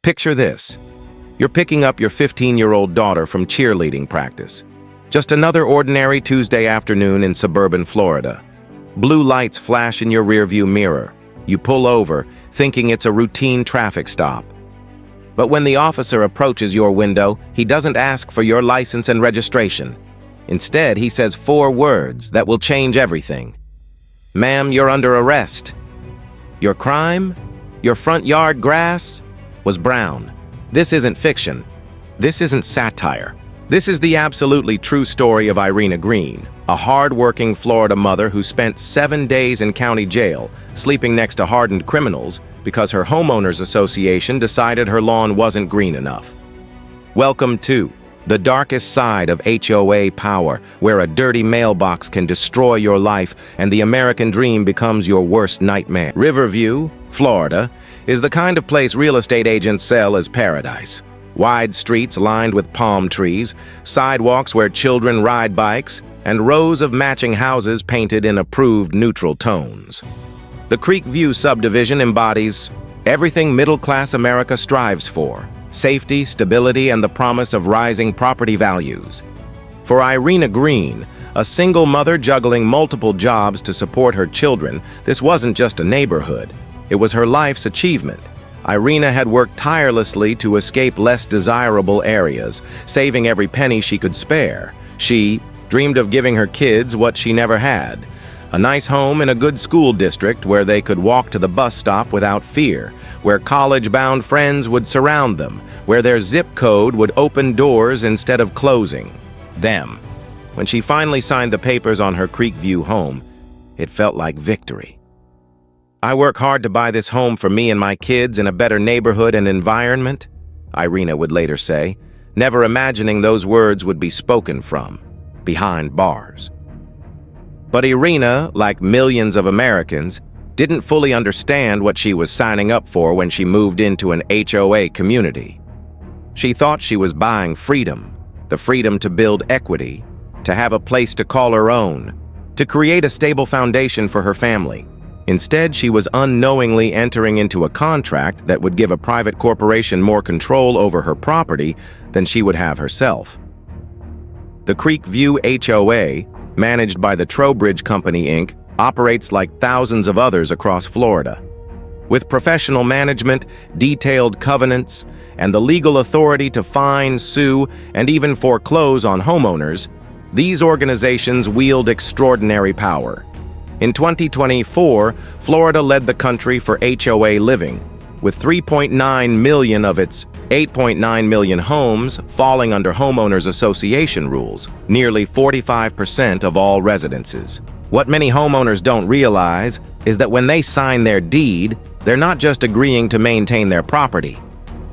Picture this. You're picking up your 15-year-old daughter from cheerleading practice. Just another ordinary Tuesday afternoon in suburban Florida. Blue lights flash in your rearview mirror. You pull over, thinking it's a routine traffic stop. But when the officer approaches your window, he doesn't ask for your license and registration. Instead, he says 4 words that will change everything. "Ma'am, you're under arrest. Your crime? Your front yard grass was brown." This isn't fiction. This isn't satire. This is the absolutely true story of Irina Green, a hard-working Florida mother who spent 7 days in county jail, sleeping next to hardened criminals because her homeowners association decided her lawn wasn't green enough. Welcome to the darkest side of HOA power, where a dirty mailbox can destroy your life and the American dream becomes your worst nightmare. Riverview, Florida, is the kind of place real estate agents sell as paradise. Wide streets lined with palm trees, sidewalks where children ride bikes, and rows of matching houses painted in approved neutral tones. The Creekview subdivision embodies everything middle-class America strives for: safety, stability, and the promise of rising property values. For Irina Green, a single mother juggling multiple jobs to support her children, this wasn't just a neighborhood. It was her life's achievement. Irina had worked tirelessly to escape less desirable areas, saving every penny she could spare. She dreamed of giving her kids what she never had: a nice home in a good school district where they could walk to the bus stop without fear, where college-bound friends would surround them, where their zip code would open doors instead of closing them. When she finally signed the papers on her Creekview home, it felt like victory. "I work hard to buy this home for me and my kids in a better neighborhood and environment," Irina would later say, never imagining those words would be spoken from behind bars. But Irina, like millions of Americans, didn't fully understand what she was signing up for when she moved into an HOA community. She thought she was buying freedom, the freedom to build equity, to have a place to call her own, to create a stable foundation for her family. Instead, she was unknowingly entering into a contract that would give a private corporation more control over her property than she would have herself. The Creekview HOA, managed by the Trowbridge Company, Inc., operates like thousands of others across Florida. With professional management, detailed covenants, and the legal authority to fine, sue, and even foreclose on homeowners, these organizations wield extraordinary power. In 2024, Florida led the country for HOA living, with 3.9 million of its 8.9 million homes falling under homeowners association rules, nearly 45% of all residences. What many homeowners don't realize is that when they sign their deed, they're not just agreeing to maintain their property.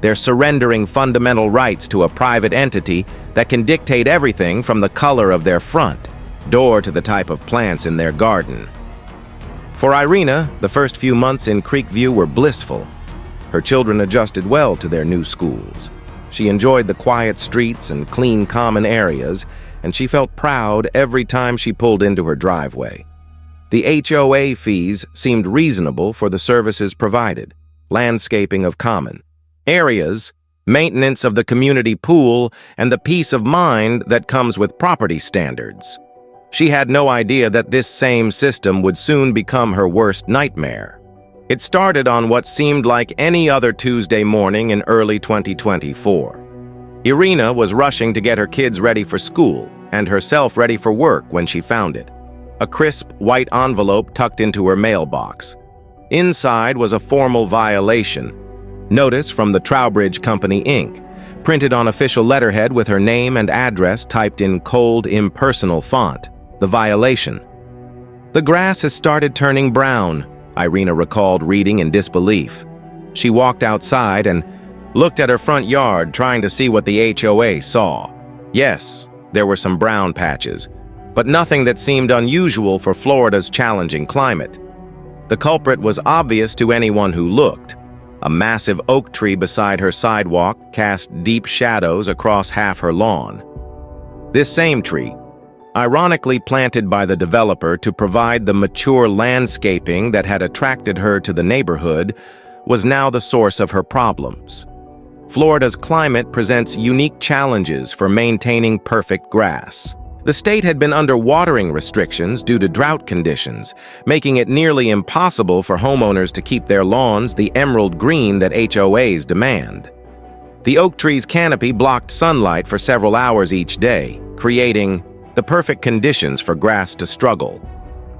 They're surrendering fundamental rights to a private entity that can dictate everything from the color of their front door to the type of plants in their garden. For Irina, the first few months in Creekview were blissful. Her children adjusted well to their new schools. She enjoyed the quiet streets and clean common areas, and she felt proud every time she pulled into her driveway. The HOA fees seemed reasonable for the services provided: landscaping of common areas, maintenance of the community pool, and the peace of mind that comes with property standards. She had no idea that this same system would soon become her worst nightmare. It started on what seemed like any other Tuesday morning in early 2024. Irina was rushing to get her kids ready for school and herself ready for work when she found it: a crisp white envelope tucked into her mailbox. Inside was a formal violation: notice from the Trowbridge Company, Inc., printed on official letterhead with her name and address typed in cold, impersonal font. The violation: "The grass has started turning brown," Irina recalled reading in disbelief. She walked outside and looked at her front yard, trying to see what the HOA saw. Yes, there were some brown patches, but nothing that seemed unusual for Florida's challenging climate. The culprit was obvious to anyone who looked. A massive oak tree beside her sidewalk cast deep shadows across half her lawn. This same tree, ironically planted by the developer to provide the mature landscaping that had attracted her to the neighborhood, was now the source of her problems. Florida's climate presents unique challenges for maintaining perfect grass. The state had been under watering restrictions due to drought conditions, making it nearly impossible for homeowners to keep their lawns the emerald green that HOAs demand. The oak tree's canopy blocked sunlight for several hours each day, creating the perfect conditions for grass to struggle.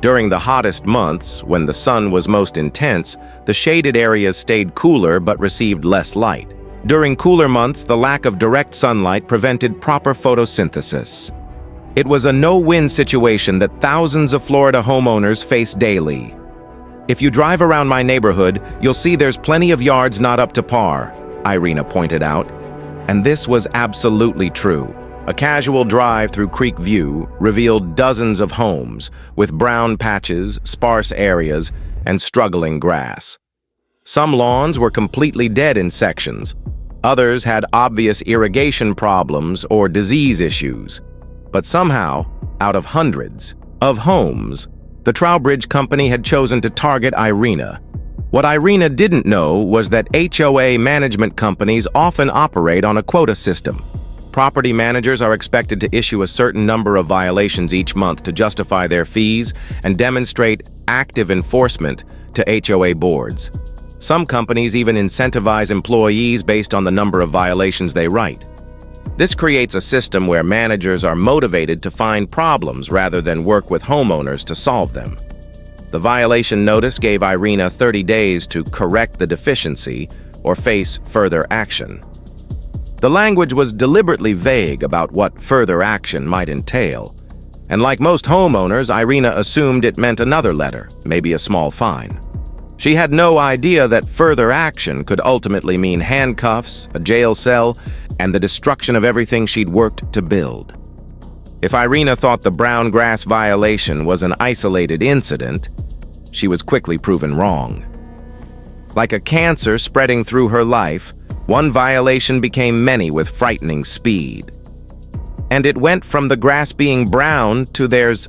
During the hottest months, when the sun was most intense, the shaded areas stayed cooler but received less light. During cooler months, the lack of direct sunlight prevented proper photosynthesis. It was a no-win situation that thousands of Florida homeowners face daily. If you drive around my neighborhood, you'll see there's plenty of yards not up to par, Irina pointed out. And this was absolutely true. A casual drive through Creek View revealed dozens of homes with brown patches, sparse areas, and struggling grass. Some lawns were completely dead in sections. Others had obvious irrigation problems or disease issues. But somehow, out of hundreds of homes, the Trowbridge Company had chosen to target Irina. What Irina didn't know was that HOA management companies often operate on a quota system. Property managers are expected to issue a certain number of violations each month to justify their fees and demonstrate active enforcement to HOA boards. Some companies even incentivize employees based on the number of violations they write. This creates a system where managers are motivated to find problems rather than work with homeowners to solve them. The violation notice gave Irina 30 days to correct the deficiency or face further action. The language was deliberately vague about what further action might entail, and like most homeowners, Irina assumed it meant another letter, maybe a small fine. She had no idea that further action could ultimately mean handcuffs, a jail cell, and the destruction of everything she'd worked to build. If Irina thought the brown grass violation was an isolated incident, she was quickly proven wrong. Like a cancer spreading through her life, one violation became many with frightening speed. And it went from the grass being brown to "there's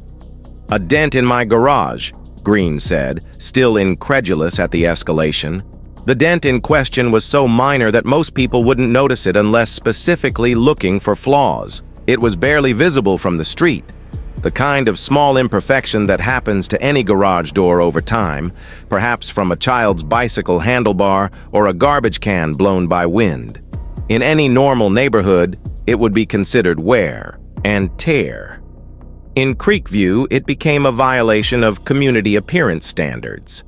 a dent in my garage," Green said, still incredulous at the escalation. The dent in question was so minor that most people wouldn't notice it unless specifically looking for flaws. It was barely visible from the street, the kind of small imperfection that happens to any garage door over time, perhaps from a child's bicycle handlebar or a garbage can blown by wind. In any normal neighborhood, it would be considered wear and tear. In Creekview, it became a violation of community appearance standards.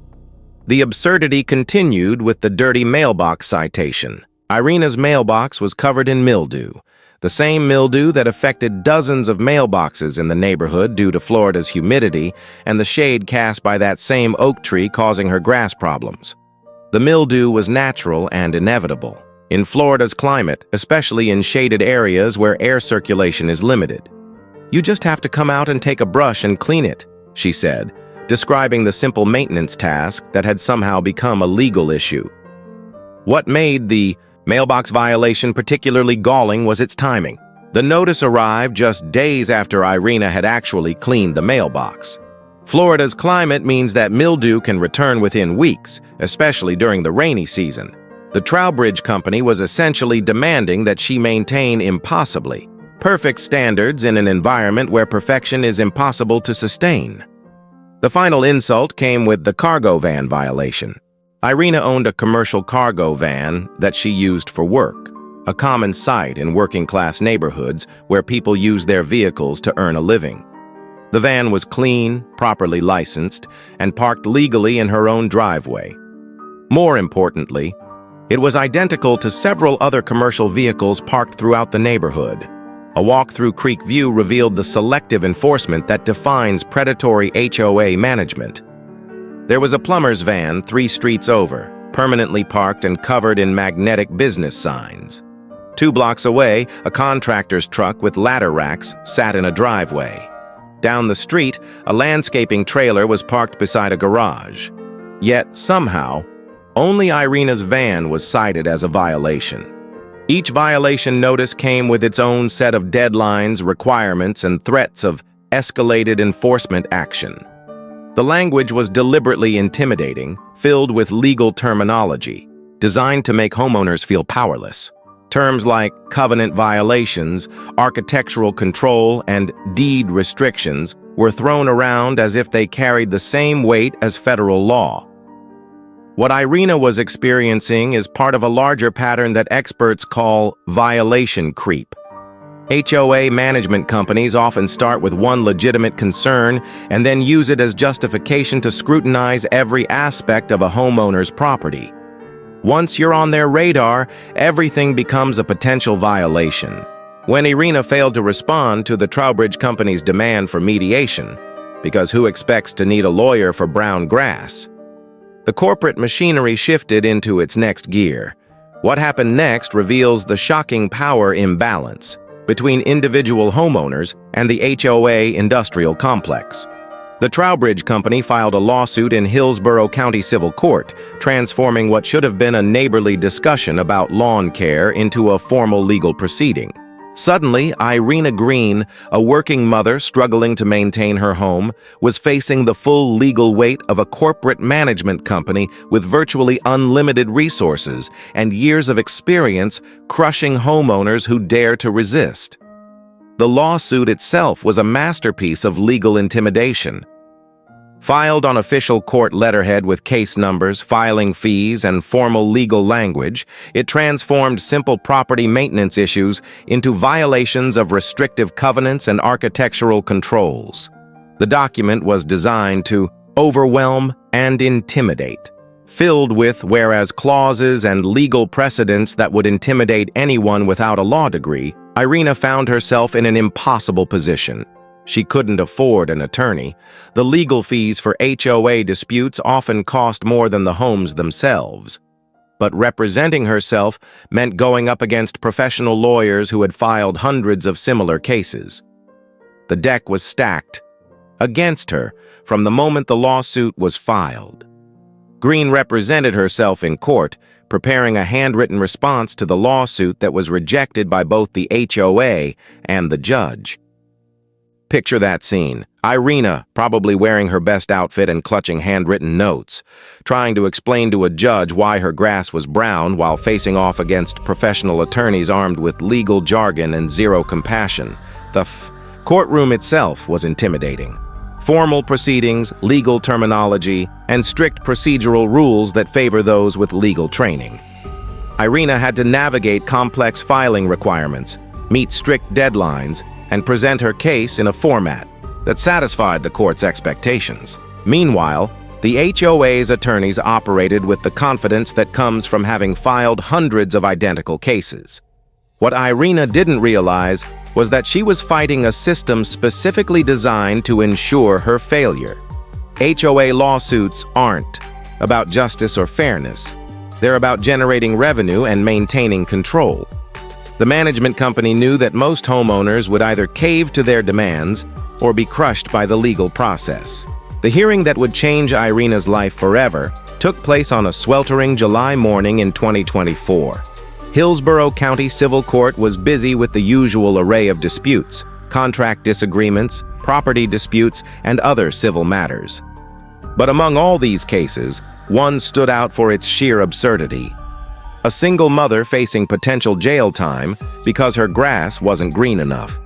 The absurdity continued with the dirty mailbox citation. Irina's mailbox was covered in mildew, the same mildew that affected dozens of mailboxes in the neighborhood due to Florida's humidity and the shade cast by that same oak tree causing her grass problems. The mildew was natural and inevitable in Florida's climate, especially in shaded areas where air circulation is limited. "You just have to come out and take a brush and clean it," she said, describing the simple maintenance task that had somehow become a legal issue. What made the mailbox violation particularly galling was its timing. The notice arrived just days after Irina had actually cleaned the mailbox. Florida's climate means that mildew can return within weeks, especially during the rainy season. The Trowbridge Company was essentially demanding that she maintain impossibly perfect standards in an environment where perfection is impossible to sustain. The final insult came with the cargo van violation. Irina owned a commercial cargo van that she used for work, a common sight in working-class neighborhoods where people use their vehicles to earn a living. The van was clean, properly licensed, and parked legally in her own driveway. More importantly, it was identical to several other commercial vehicles parked throughout the neighborhood. A walk through Creekview revealed the selective enforcement that defines predatory HOA management. There was a plumber's van 3 streets over, permanently parked and covered in magnetic business signs. 2 blocks away, a contractor's truck with ladder racks sat in a driveway. Down the street, a landscaping trailer was parked beside a garage. Yet, somehow, only Irina's van was cited as a violation. Each violation notice came with its own set of deadlines, requirements, and threats of escalated enforcement action. The language was deliberately intimidating, filled with legal terminology, designed to make homeowners feel powerless. Terms like covenant violations, architectural control, and deed restrictions were thrown around as if they carried the same weight as federal law. What Irina was experiencing is part of a larger pattern that experts call violation creep. HOA management companies often start with one legitimate concern and then use it as justification to scrutinize every aspect of a homeowner's property. Once you're on their radar, everything becomes a potential violation. When Irina failed to respond to the Trowbridge Company's demand for mediation, because who expects to need a lawyer for brown grass? The corporate machinery shifted into its next gear. What happened next reveals the shocking power imbalance between individual homeowners and the HOA industrial complex. The Trowbridge Company filed a lawsuit in Hillsborough County Civil Court, transforming what should have been a neighborly discussion about lawn care into a formal legal proceeding. Suddenly, Irina Green, a working mother struggling to maintain her home, was facing the full legal weight of a corporate management company with virtually unlimited resources and years of experience crushing homeowners who dare to resist. The lawsuit itself was a masterpiece of legal intimidation. Filed on official court letterhead with case numbers, filing fees, and formal legal language, it transformed simple property maintenance issues into violations of restrictive covenants and architectural controls. The document was designed to overwhelm and intimidate, filled with whereas clauses and legal precedents that would intimidate anyone without a law degree. Irina found herself in an impossible position. She couldn't afford an attorney. The legal fees for HOA disputes often cost more than the homes themselves. But representing herself meant going up against professional lawyers who had filed hundreds of similar cases. The deck was stacked against her from the moment the lawsuit was filed. Green represented herself in court, preparing a handwritten response to the lawsuit that was rejected by both the HOA and the judge. Picture that scene. Irina, probably wearing her best outfit and clutching handwritten notes, trying to explain to a judge why her grass was brown while facing off against professional attorneys armed with legal jargon and zero compassion. The courtroom itself was intimidating. Formal proceedings, legal terminology, and strict procedural rules that favor those with legal training. Irina had to navigate complex filing requirements, meet strict deadlines, and present her case in a format that satisfied the court's expectations. Meanwhile, the HOA's attorneys operated with the confidence that comes from having filed hundreds of identical cases. What Irina didn't realize was that she was fighting a system specifically designed to ensure her failure. HOA lawsuits aren't about justice or fairness. They're about generating revenue and maintaining control. The management company knew that most homeowners would either cave to their demands or be crushed by the legal process. The hearing that would change Irina's life forever took place on a sweltering July morning in 2024. Hillsborough County Civil Court was busy with the usual array of disputes, contract disagreements, property disputes, and other civil matters. But among all these cases, one stood out for its sheer absurdity. A single mother facing potential jail time because her grass wasn't green enough.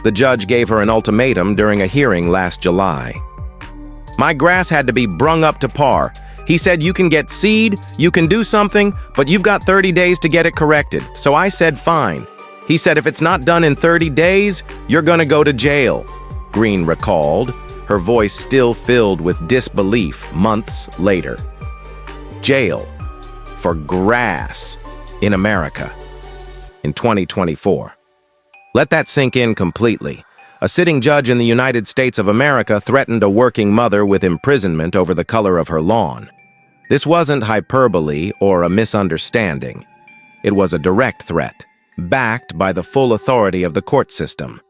The judge gave her an ultimatum during a hearing last July. "My grass had to be brung up to par. He said you can get seed, you can do something, but you've got 30 days to get it corrected. So I said fine. He said if it's not done in 30 days, you're gonna go to jail," Green recalled, her voice still filled with disbelief months later. Jail for grass in America in 2024. Let that sink in completely. A sitting judge in the United States of America threatened a working mother with imprisonment over the color of her lawn. This wasn't hyperbole or a misunderstanding. It was a direct threat, backed by the full authority of the court system.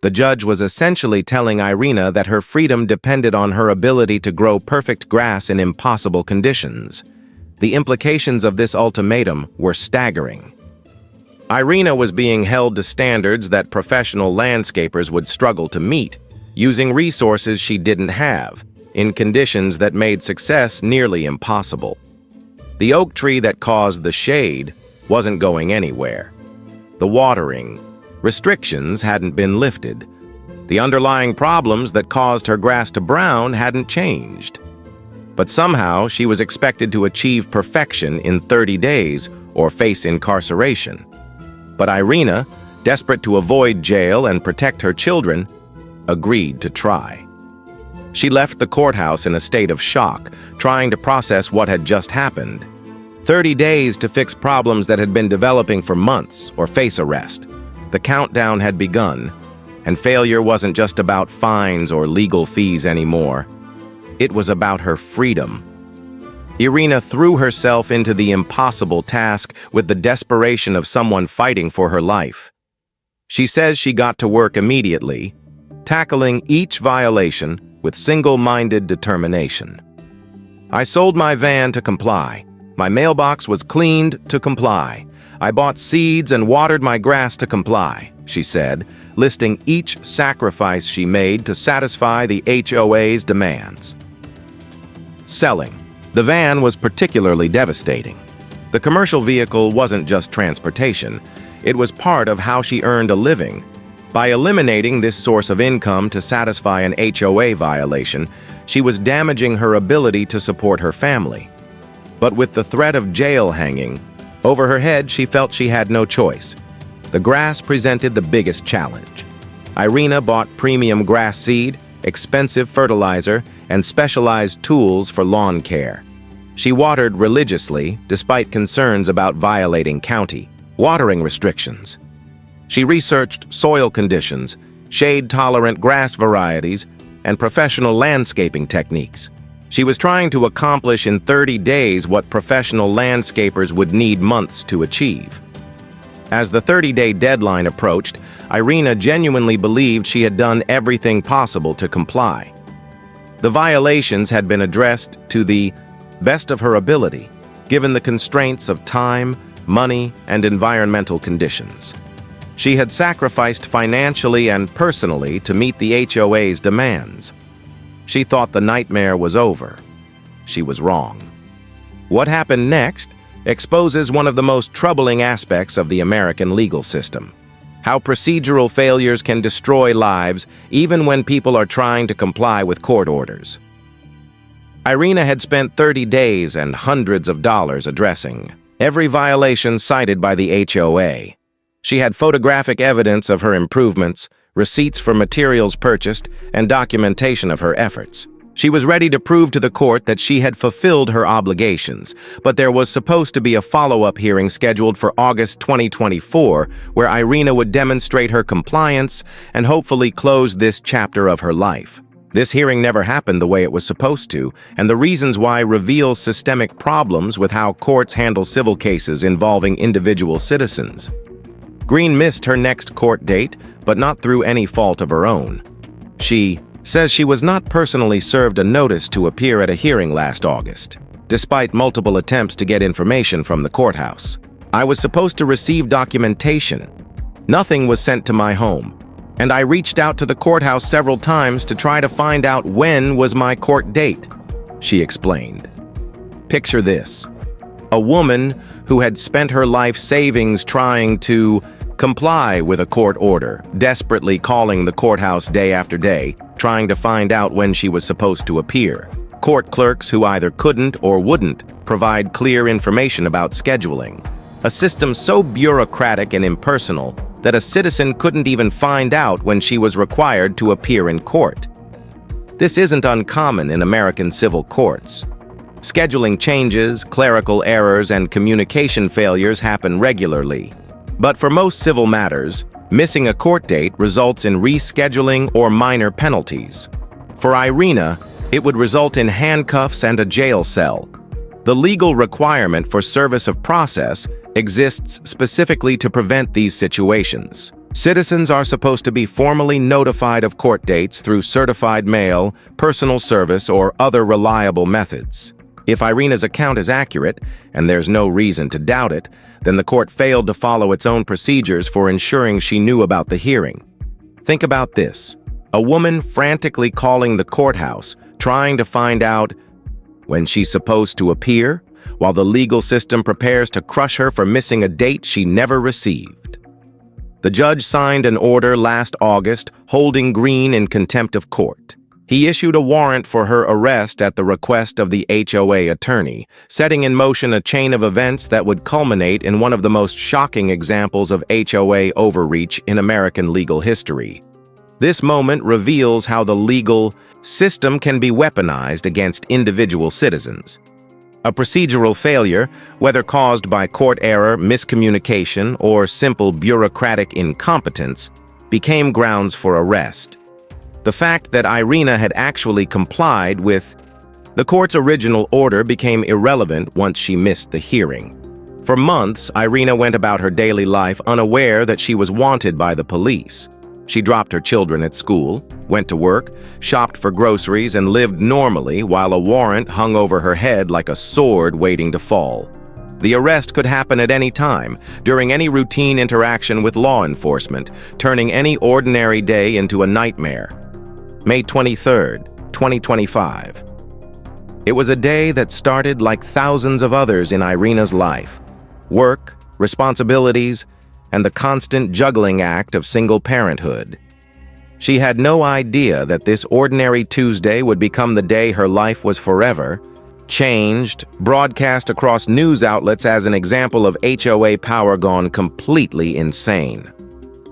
The judge was essentially telling Irina that her freedom depended on her ability to grow perfect grass in impossible conditions. The implications of this ultimatum were staggering. Irina was being held to standards that professional landscapers would struggle to meet, using resources she didn't have, in conditions that made success nearly impossible. The oak tree that caused the shade wasn't going anywhere. the watering. Restrictions hadn't been lifted. The underlying problems that caused her grass to brown hadn't changed. But somehow she was expected to achieve perfection in 30 days or face incarceration. But Irina, desperate to avoid jail and protect her children, agreed to try. She left the courthouse in a state of shock, trying to process what had just happened. 30 days to fix problems that had been developing for months or face arrest. The countdown had begun, and failure wasn't just about fines or legal fees anymore. It was about her freedom. Irina threw herself into the impossible task with the desperation of someone fighting for her life. She says she got to work immediately, tackling each violation with single-minded determination. I sold my van to comply. My mailbox was cleaned to comply. I bought seeds and watered my grass to comply, she said, listing each sacrifice she made to satisfy the HOA's demands. Selling. The van was particularly devastating. The commercial vehicle wasn't just transportation. It was part of how she earned a living. By eliminating this source of income to satisfy an HOA violation, she was damaging her ability to support her family. But with the threat of jail hanging over her head, she felt she had no choice. The grass presented the biggest challenge. Irina bought premium grass seed, expensive fertilizer, and specialized tools for lawn care. She watered religiously, despite concerns about violating county watering restrictions. She researched soil conditions, shade-tolerant grass varieties, and professional landscaping techniques. She was trying to accomplish in 30 days what professional landscapers would need months to achieve. As the 30-day deadline approached, Irina genuinely believed she had done everything possible to comply. The violations had been addressed to the best of her ability, given the constraints of time, money, and environmental conditions. She had sacrificed financially and personally to meet the HOA's demands. She thought the nightmare was over. She was wrong. What happened next exposes one of the most troubling aspects of the American legal system: how procedural failures can destroy lives even when people are trying to comply with court orders. Irina had spent 30 days and hundreds of dollars addressing every violation cited by the HOA. She had photographic evidence of her improvements, receipts for materials purchased, and documentation of her efforts. She was ready to prove to the court that she had fulfilled her obligations, but there was supposed to be a follow-up hearing scheduled for August 2024, where Irina would demonstrate her compliance and hopefully close this chapter of her life. This hearing never happened the way it was supposed to, and the reasons why reveal systemic problems with how courts handle civil cases involving individual citizens. Green missed her next court date, but not through any fault of her own. She says she was not personally served a notice to appear at a hearing last August, despite multiple attempts to get information from the courthouse. I was supposed to receive documentation. Nothing was sent to my home, and I reached out to the courthouse several times to try to find out when was my court date, she explained. Picture this: a woman who had spent her life savings trying to comply with a court order, desperately calling the courthouse day after day, trying to find out when she was supposed to appear. Court clerks who either couldn't or wouldn't provide clear information about scheduling. A system so bureaucratic and impersonal that a citizen couldn't even find out when she was required to appear in court. This isn't uncommon in American civil courts. Scheduling changes, clerical errors, and communication failures happen regularly. But for most civil matters, missing a court date results in rescheduling or minor penalties. For Irina, it would result in handcuffs and a jail cell. The legal requirement for service of process exists specifically to prevent these situations. Citizens are supposed to be formally notified of court dates through certified mail, personal service, or other reliable methods. If Irina's account is accurate, and there's no reason to doubt it, then the court failed to follow its own procedures for ensuring she knew about the hearing. Think about this: a woman frantically calling the courthouse, trying to find out when she's supposed to appear, while the legal system prepares to crush her for missing a date she never received. The judge signed an order last August holding Green in contempt of court. He issued a warrant for her arrest at the request of the HOA attorney, setting in motion a chain of events that would culminate in one of the most shocking examples of HOA overreach in American legal history. This moment reveals how the legal system can be weaponized against individual citizens. A procedural failure, whether caused by court error, miscommunication, or simple bureaucratic incompetence, became grounds for arrest. The fact that Irina had actually complied with the court's original order became irrelevant once she missed the hearing. For months, Irina went about her daily life unaware that she was wanted by the police. She dropped her children at school, went to work, shopped for groceries, and lived normally while a warrant hung over her head like a sword waiting to fall. The arrest could happen at any time, during any routine interaction with law enforcement, turning any ordinary day into a nightmare. May 23, 2025. It was a day that started like thousands of others in Irina's life. Work, responsibilities, and the constant juggling act of single parenthood. She had no idea that this ordinary Tuesday would become the day her life was forever changed, broadcast across news outlets as an example of HOA power gone completely insane.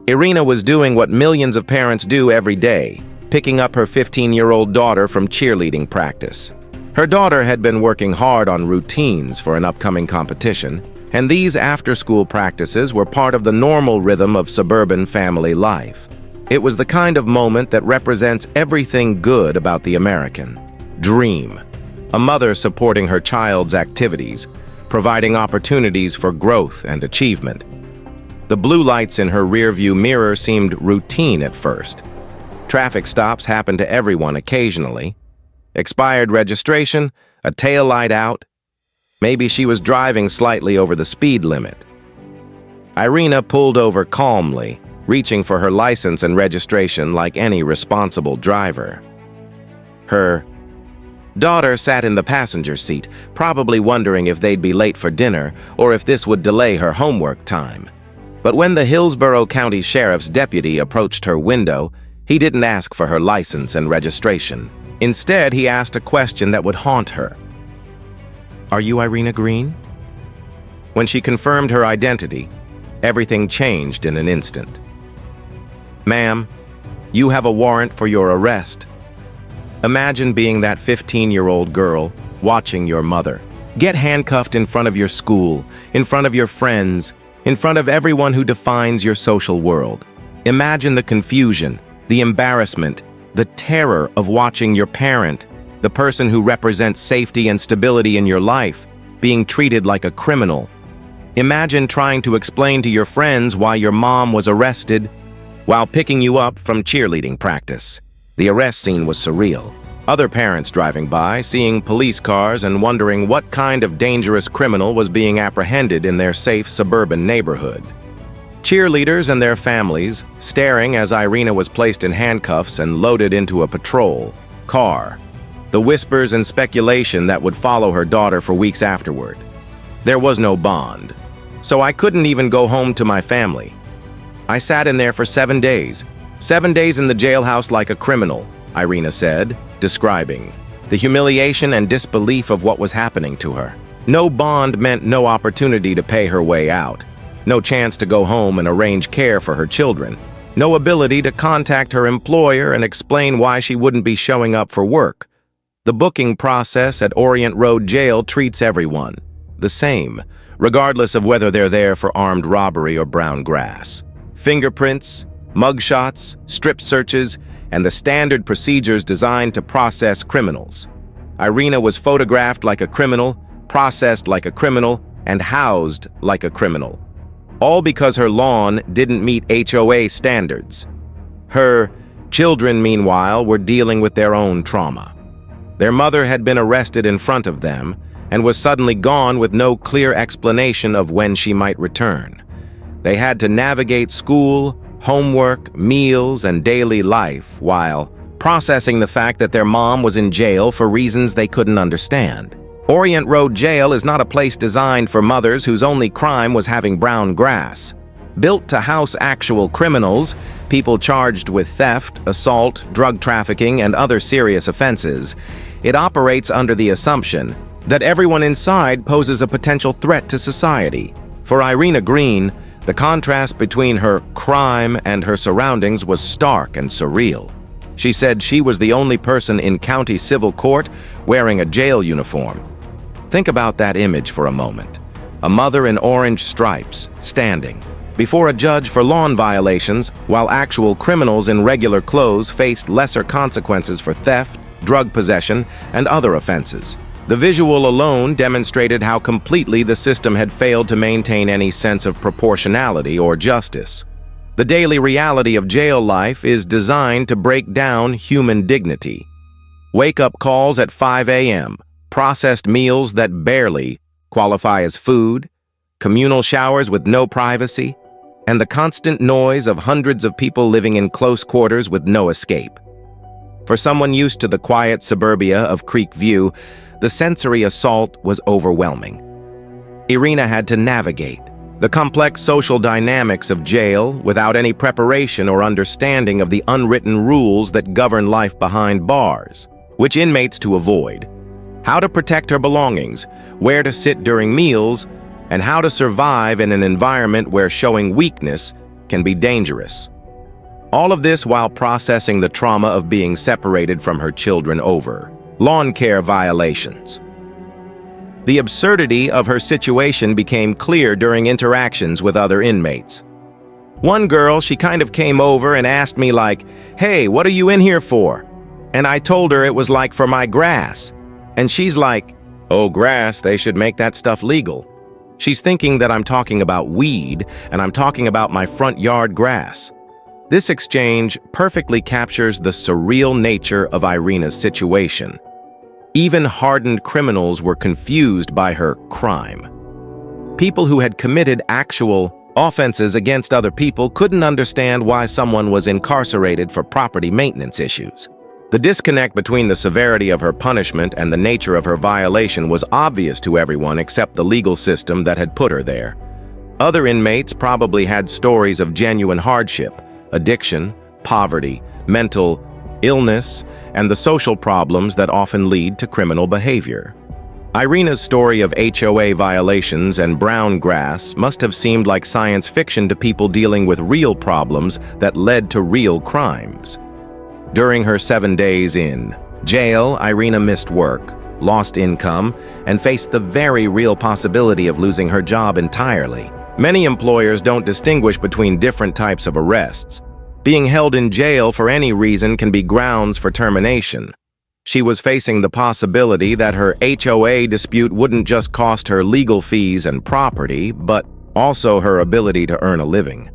Irina was doing what millions of parents do every day, picking up her 15-year-old daughter from cheerleading practice. Her daughter had been working hard on routines for an upcoming competition, and these after-school practices were part of the normal rhythm of suburban family life. It was the kind of moment that represents everything good about the American dream. A mother supporting her child's activities, providing opportunities for growth and achievement. The blue lights in her rearview mirror seemed routine at first. Traffic stops happened to everyone occasionally. Expired registration, a taillight out. Maybe she was driving slightly over the speed limit. Irina pulled over calmly, reaching for her license and registration like any responsible driver. Her daughter sat in the passenger seat, probably wondering if they'd be late for dinner or if this would delay her homework time. But when the Hillsborough County Sheriff's deputy approached her window, he didn't ask for her license and registration. Instead, he asked a question that would haunt her. "Are you Irina Green?" When she confirmed her identity, everything changed in an instant. "Ma'am, you have a warrant for your arrest." Imagine being that 15-year-old girl watching your mother get handcuffed in front of your school, in front of your friends, in front of everyone who defines your social world. Imagine the confusion, the embarrassment, the terror of watching your parent, the person who represents safety and stability in your life, being treated like a criminal. Imagine trying to explain to your friends why your mom was arrested while picking you up from cheerleading practice. The arrest scene was surreal. Other parents driving by, seeing police cars and wondering what kind of dangerous criminal was being apprehended in their safe suburban neighborhood. Cheerleaders and their families staring as Irina was placed in handcuffs and loaded into a patrol car. The whispers and speculation that would follow her daughter for weeks afterward. There was no bond, so I couldn't even go home to my family. I sat in there for 7 days. 7 days in the jailhouse like a criminal, Irina said, describing the humiliation and disbelief of what was happening to her. No bond meant no opportunity to pay her way out. No chance to go home and arrange care for her children. No ability to contact her employer and explain why she wouldn't be showing up for work. The booking process at Orient Road Jail treats everyone the same, regardless of whether they're there for armed robbery or brown grass. Fingerprints, mugshots, strip searches, and the standard procedures designed to process criminals. Irina was photographed like a criminal, processed like a criminal, and housed like a criminal. All because her lawn didn't meet HOA standards. Her children, meanwhile, were dealing with their own trauma. Their mother had been arrested in front of them and was suddenly gone with no clear explanation of when she might return. They had to navigate school, homework, meals, and daily life while processing the fact that their mom was in jail for reasons they couldn't understand. Orient Road Jail is not a place designed for mothers whose only crime was having brown grass. Built to house actual criminals, people charged with theft, assault, drug trafficking, and other serious offenses, it operates under the assumption that everyone inside poses a potential threat to society. For Irina Green, the contrast between her crime and her surroundings was stark and surreal. She said she was the only person in county civil court wearing a jail uniform. Think about that image for a moment. A mother in orange stripes, standing before a judge for lawn violations, while actual criminals in regular clothes faced lesser consequences for theft, drug possession, and other offenses. The visual alone demonstrated how completely the system had failed to maintain any sense of proportionality or justice. The daily reality of jail life is designed to break down human dignity. Wake-up calls at 5 a.m., processed meals that barely qualify as food, communal showers with no privacy, and the constant noise of hundreds of people living in close quarters with no escape. For someone used to the quiet suburbia of Creek View, the sensory assault was overwhelming. Irina had to navigate the complex social dynamics of jail without any preparation or understanding of the unwritten rules that govern life behind bars, which inmates to avoid, how to protect her belongings, where to sit during meals, and how to survive in an environment where showing weakness can be dangerous. All of this while processing the trauma of being separated from her children over lawn care violations. The absurdity of her situation became clear during interactions with other inmates. One girl, she kind of came over and asked me like, "Hey, what are you in here for?" And I told her it was like for my grass. And she's like, "Oh, grass, they should make that stuff legal." She's thinking that I'm talking about weed, and I'm talking about my front yard grass. This exchange perfectly captures the surreal nature of Irina's situation. Even hardened criminals were confused by her crime. People who had committed actual offenses against other people couldn't understand why someone was incarcerated for property maintenance issues. The disconnect between the severity of her punishment and the nature of her violation was obvious to everyone except the legal system that had put her there. Other inmates probably had stories of genuine hardship, addiction, poverty, mental illness, and the social problems that often lead to criminal behavior. Irina's story of HOA violations and brown grass must have seemed like science fiction to people dealing with real problems that led to real crimes. During her 7 days in jail, Irina missed work, lost income, and faced the very real possibility of losing her job entirely. Many employers don't distinguish between different types of arrests. Being held in jail for any reason can be grounds for termination. She was facing the possibility that her HOA dispute wouldn't just cost her legal fees and property, but also her ability to earn a living.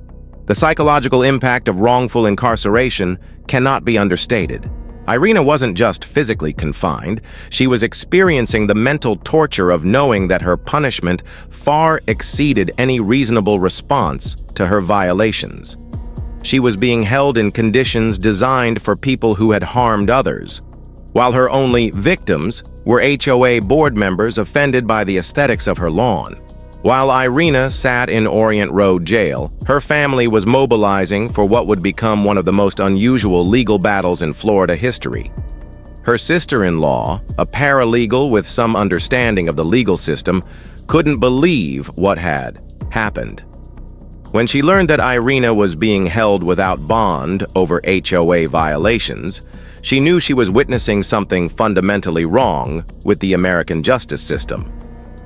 The psychological impact of wrongful incarceration cannot be understated. Irina wasn't just physically confined, she was experiencing the mental torture of knowing that her punishment far exceeded any reasonable response to her violations. She was being held in conditions designed for people who had harmed others, while her only victims were HOA board members offended by the aesthetics of her lawn. While Irina sat in Orient Road Jail, her family was mobilizing for what would become one of the most unusual legal battles in Florida history. Her sister-in-law, a paralegal with some understanding of the legal system, couldn't believe what had happened. When she learned that Irina was being held without bond over HOA violations, she knew she was witnessing something fundamentally wrong with the American justice system.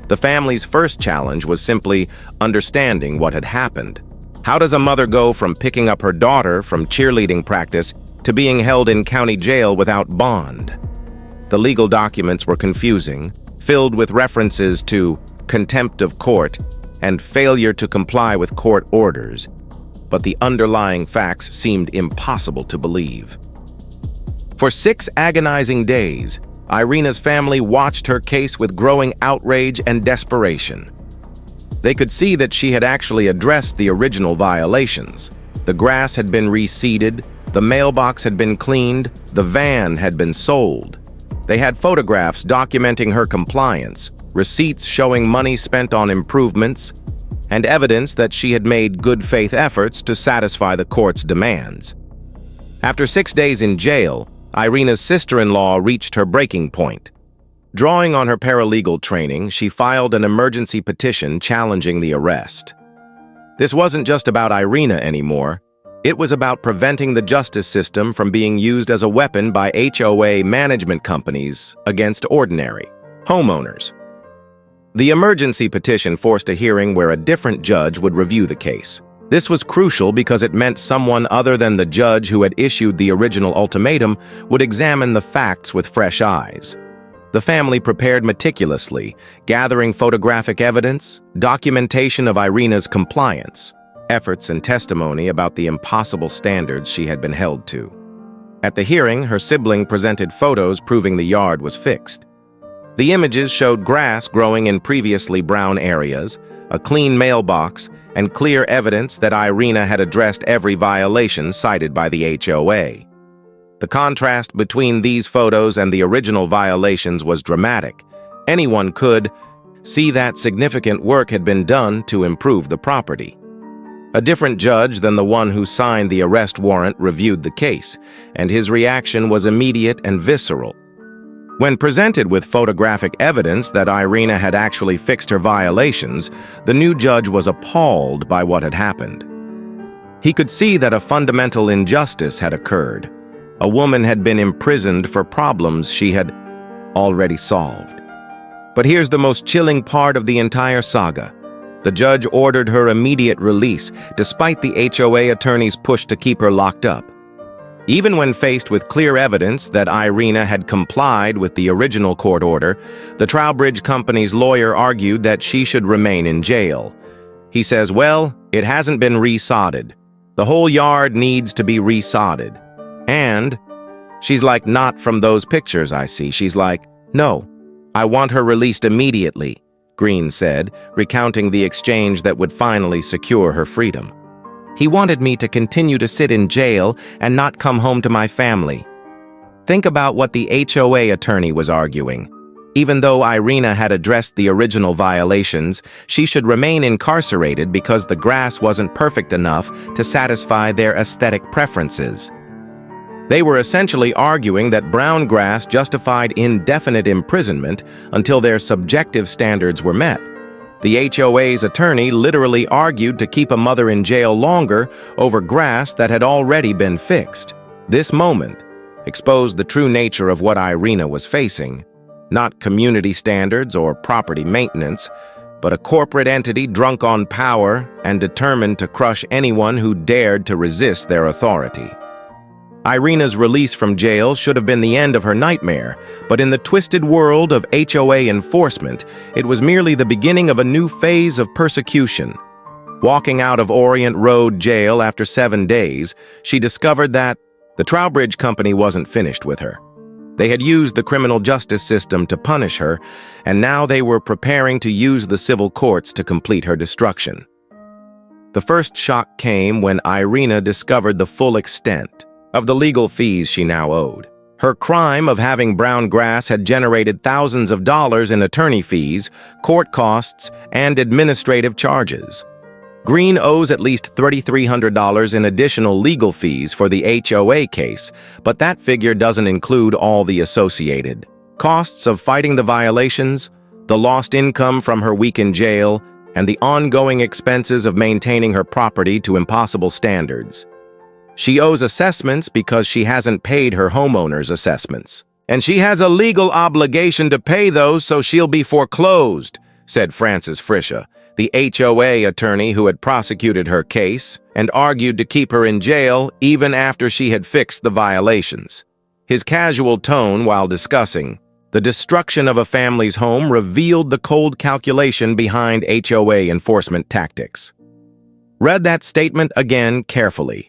The family's first challenge was simply understanding what had happened. How does a mother go from picking up her daughter from cheerleading practice to being held in county jail without bond? The legal documents were confusing, filled with references to contempt of court and failure to comply with court orders, but the underlying facts seemed impossible to believe. For 6 agonizing days, Irina's family watched her case with growing outrage and desperation. They could see that she had actually addressed the original violations. The grass had been reseeded, the mailbox had been cleaned, the van had been sold. They had photographs documenting her compliance, receipts showing money spent on improvements, and evidence that she had made good faith efforts to satisfy the court's demands. After 6 days in jail, Irina's sister-in-law reached her breaking point. Drawing on her paralegal training, she filed an emergency petition challenging the arrest. This wasn't just about Irina anymore. It was about preventing the justice system from being used as a weapon by HOA management companies against ordinary homeowners. The emergency petition forced a hearing where a different judge would review the case. This was crucial because it meant someone other than the judge who had issued the original ultimatum would examine the facts with fresh eyes. The family prepared meticulously, gathering photographic evidence, documentation of Irina's compliance, efforts and testimony about the impossible standards she had been held to. At the hearing, her sibling presented photos proving the yard was fixed. The images showed grass growing in previously brown areas, a clean mailbox, and clear evidence that Irina had addressed every violation cited by the HOA. The contrast between these photos and the original violations was dramatic. Anyone could see that significant work had been done to improve the property. A different judge than the one who signed the arrest warrant reviewed the case, and his reaction was immediate and visceral. When presented with photographic evidence that Irina had actually fixed her violations, the new judge was appalled by what had happened. He could see that a fundamental injustice had occurred. A woman had been imprisoned for problems she had already solved. But here's the most chilling part of the entire saga. The judge ordered her immediate release, despite the HOA attorney's push to keep her locked up. Even when faced with clear evidence that Irina had complied with the original court order, the Trowbridge Company's lawyer argued that she should remain in jail. He says, well, it hasn't been resodded. The whole yard needs to be resodded. And she's like, not from those pictures I see. She's like, no, I want her released immediately, Green said, recounting the exchange that would finally secure her freedom. He wanted me to continue to sit in jail and not come home to my family. Think about what the HOA attorney was arguing. Even though Irina had addressed the original violations, she should remain incarcerated because the grass wasn't perfect enough to satisfy their aesthetic preferences. They were essentially arguing that brown grass justified indefinite imprisonment until their subjective standards were met. The HOA's attorney literally argued to keep a mother in jail longer over grass that had already been fixed. This moment exposed the true nature of what Irina was facing. Not community standards or property maintenance, but a corporate entity drunk on power and determined to crush anyone who dared to resist their authority. Irina's release from jail should have been the end of her nightmare, but in the twisted world of HOA enforcement, it was merely the beginning of a new phase of persecution. Walking out of Orient Road Jail after 7 days, she discovered that the Trowbridge Company wasn't finished with her. They had used the criminal justice system to punish her, and now they were preparing to use the civil courts to complete her destruction. The first shock came when Irina discovered the full extent of the legal fees she now owed. Her crime of having brown grass had generated thousands of dollars in attorney fees, court costs, and administrative charges. Green owes at least $3,300 in additional legal fees for the HOA case, but that figure doesn't include all the associated costs of fighting the violations, the lost income from her week in jail, and the ongoing expenses of maintaining her property to impossible standards. She owes assessments because she hasn't paid her homeowners' assessments. And she has a legal obligation to pay those, so she'll be foreclosed, said Francis Frisha, the HOA attorney who had prosecuted her case and argued to keep her in jail even after she had fixed the violations. His casual tone while discussing the destruction of a family's home revealed the cold calculation behind HOA enforcement tactics. Read that statement again carefully.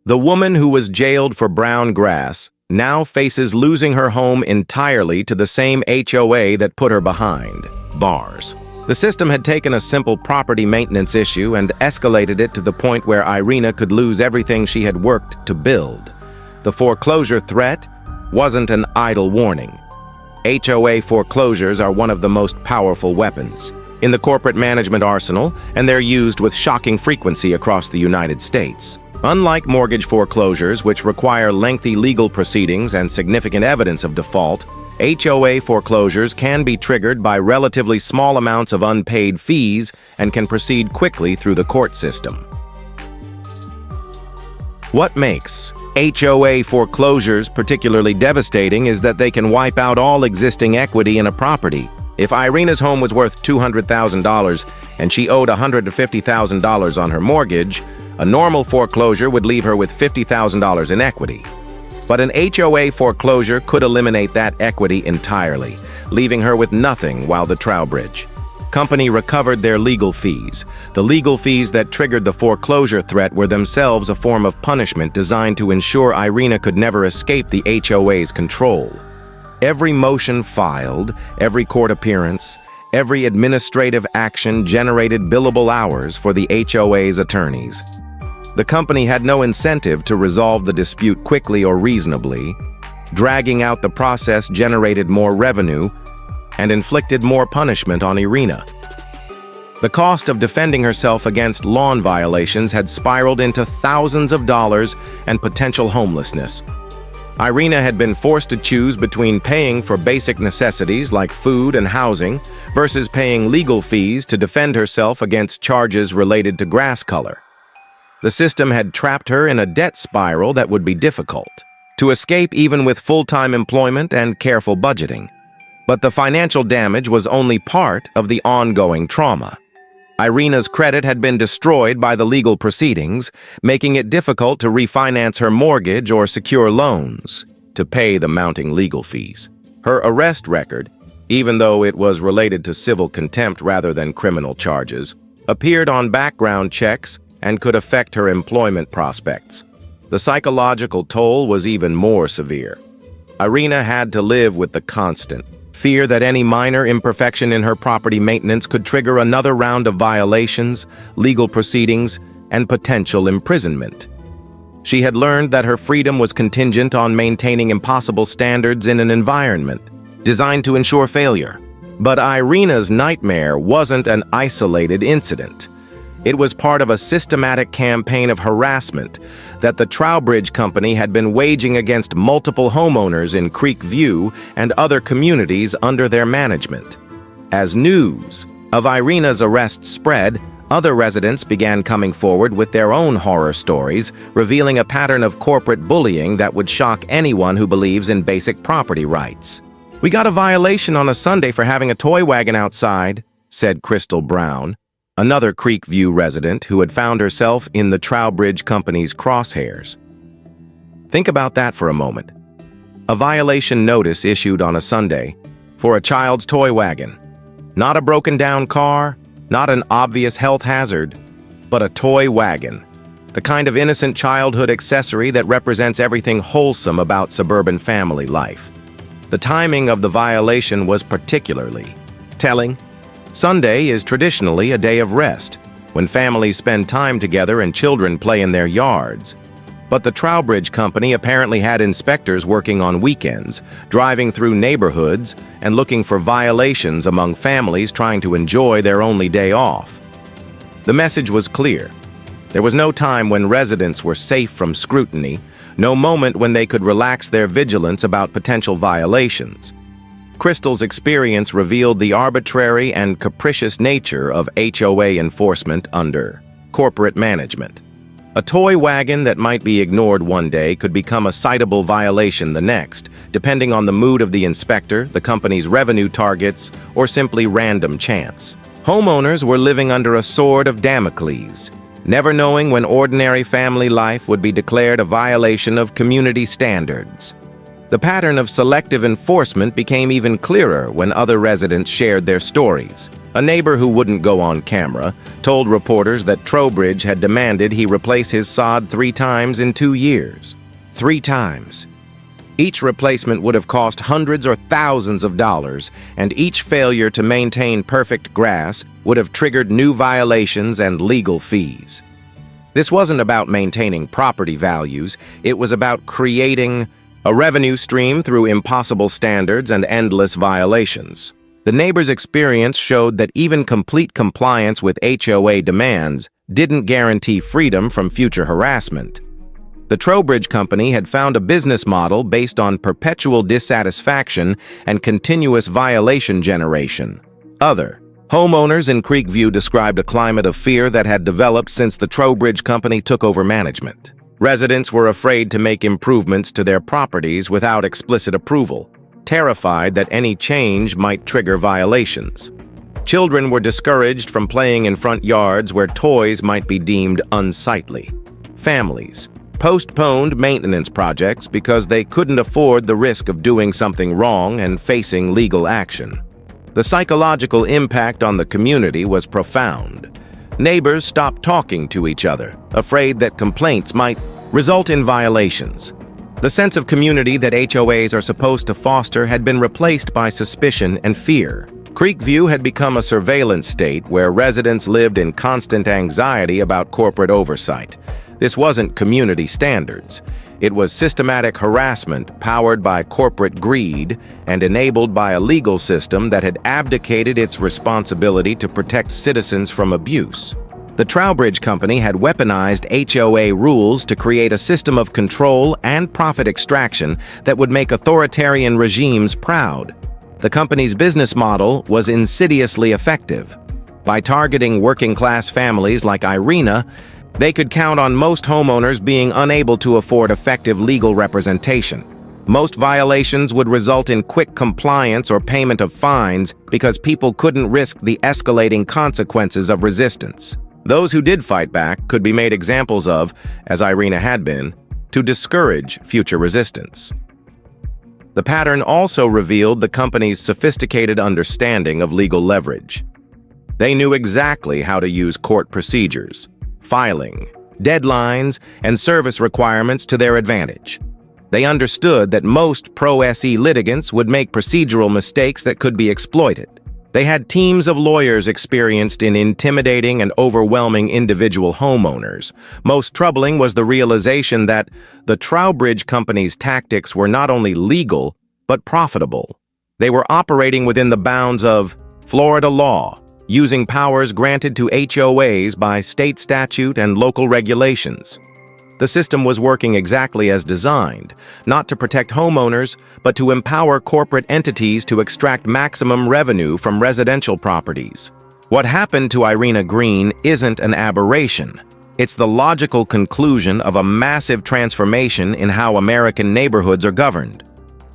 The woman who was jailed for brown grass now faces losing her home entirely to the same HOA that put her behind bars. The system had taken a simple property maintenance issue and escalated it to the point where Irina could lose everything she had worked to build. The foreclosure threat wasn't an idle warning. HOA foreclosures are one of the most powerful weapons. in the corporate management arsenal, and they're used with shocking frequency across the United States. Unlike mortgage foreclosures, which require lengthy legal proceedings and significant evidence of default, HOA foreclosures can be triggered by relatively small amounts of unpaid fees and can proceed quickly through the court system. What makes HOA foreclosures particularly devastating is that they can wipe out all existing equity in a property. If Irina's home was worth $200,000 and she owed $150,000 on her mortgage, a normal foreclosure would leave her with $50,000 in equity. But an HOA foreclosure could eliminate that equity entirely, leaving her with nothing while the Trowbridge company recovered their legal fees. The legal fees that triggered the foreclosure threat were themselves a form of punishment designed to ensure Irina could never escape the HOA's control. Every motion filed, every court appearance, every administrative action generated billable hours for the HOA's attorneys. The company had no incentive to resolve the dispute quickly or reasonably. Dragging out the process generated more revenue and inflicted more punishment on Irina. The cost of defending herself against lawn violations had spiraled into thousands of dollars and potential homelessness. Irina had been forced to choose between paying for basic necessities like food and housing versus paying legal fees to defend herself against charges related to grass color. The system had trapped her in a debt spiral that would be difficult to escape even with full-time employment and careful budgeting. But the financial damage was only part of the ongoing trauma. Irina's credit had been destroyed by the legal proceedings, making it difficult to refinance her mortgage or secure loans to pay the mounting legal fees. Her arrest record, even though it was related to civil contempt rather than criminal charges, appeared on background checks and could affect her employment prospects. The psychological toll was even more severe. Irina had to live with the constant fear that any minor imperfection in her property maintenance could trigger another round of violations, legal proceedings, and potential imprisonment. She had learned that her freedom was contingent on maintaining impossible standards in an environment designed to ensure failure. But Irina's nightmare wasn't an isolated incident. It was part of a systematic campaign of harassment that the Trowbridge Company had been waging against multiple homeowners in Creek View and other communities under their management. As news of Irina's arrest spread, other residents began coming forward with their own horror stories, revealing a pattern of corporate bullying that would shock anyone who believes in basic property rights. "We got a violation on a Sunday for having a toy wagon outside," said Crystal Brown, another Creek View resident who had found herself in the Trowbridge Company's crosshairs. Think about that for a moment. A violation notice issued on a Sunday for a child's toy wagon. Not a broken-down car, not an obvious health hazard, but a toy wagon. The kind of innocent childhood accessory that represents everything wholesome about suburban family life. The timing of the violation was particularly telling. Sunday is traditionally a day of rest, when families spend time together and children play in their yards. But the Trowbridge Company apparently had inspectors working on weekends, driving through neighborhoods and looking for violations among families trying to enjoy their only day off. The message was clear. There was no time when residents were safe from scrutiny, no moment when they could relax their vigilance about potential violations. Crystal's experience revealed the arbitrary and capricious nature of HOA enforcement under corporate management. A toy wagon that might be ignored one day could become a citable violation the next, depending on the mood of the inspector, the company's revenue targets, or simply random chance. Homeowners were living under a sword of Damocles, never knowing when ordinary family life would be declared a violation of community standards. The pattern of selective enforcement became even clearer when other residents shared their stories. A neighbor who wouldn't go on camera told reporters that Trowbridge had demanded he replace his sod 3 times in 2 years. 3 times. Each replacement would have cost hundreds or thousands of dollars, and each failure to maintain perfect grass would have triggered new violations and legal fees. This wasn't about maintaining property values, it was about creating a revenue stream through impossible standards and endless violations. The neighbors' experience showed that even complete compliance with HOA demands didn't guarantee freedom from future harassment. The Trowbridge Company had found a business model based on perpetual dissatisfaction and continuous violation generation. Other homeowners in Creekview described a climate of fear that had developed since the Trowbridge Company took over management. Residents were afraid to make improvements to their properties without explicit approval, terrified that any change might trigger violations. Children were discouraged from playing in front yards where toys might be deemed unsightly. Families postponed maintenance projects because they couldn't afford the risk of doing something wrong and facing legal action. The psychological impact on the community was profound. Neighbors stopped talking to each other, afraid that complaints might result in violations. The sense of community that HOAs are supposed to foster had been replaced by suspicion and fear. Creekview had become a surveillance state where residents lived in constant anxiety about corporate oversight. This wasn't community standards. It was systematic harassment powered by corporate greed and enabled by a legal system that had abdicated its responsibility to protect citizens from abuse. The Trowbridge Company had weaponized HOA rules to create a system of control and profit extraction that would make authoritarian regimes proud. The company's business model was insidiously effective. By targeting working-class families like Irina, they could count on most homeowners being unable to afford effective legal representation. Most violations would result in quick compliance or payment of fines because people couldn't risk the escalating consequences of resistance. Those who did fight back could be made examples of, as Irina had been, to discourage future resistance. The pattern also revealed the company's sophisticated understanding of legal leverage. They knew exactly how to use court procedures, filing, deadlines, and service requirements to their advantage. They understood that most pro-SE litigants would make procedural mistakes that could be exploited. They had teams of lawyers experienced in intimidating and overwhelming individual homeowners. Most troubling was the realization that the Trowbridge Company's tactics were not only legal, but profitable. They were operating within the bounds of Florida law, using powers granted to HOAs by state statute and local regulations. The system was working exactly as designed, not to protect homeowners, but to empower corporate entities to extract maximum revenue from residential properties. What happened to Irina Green isn't an aberration. It's the logical conclusion of a massive transformation in how American neighborhoods are governed.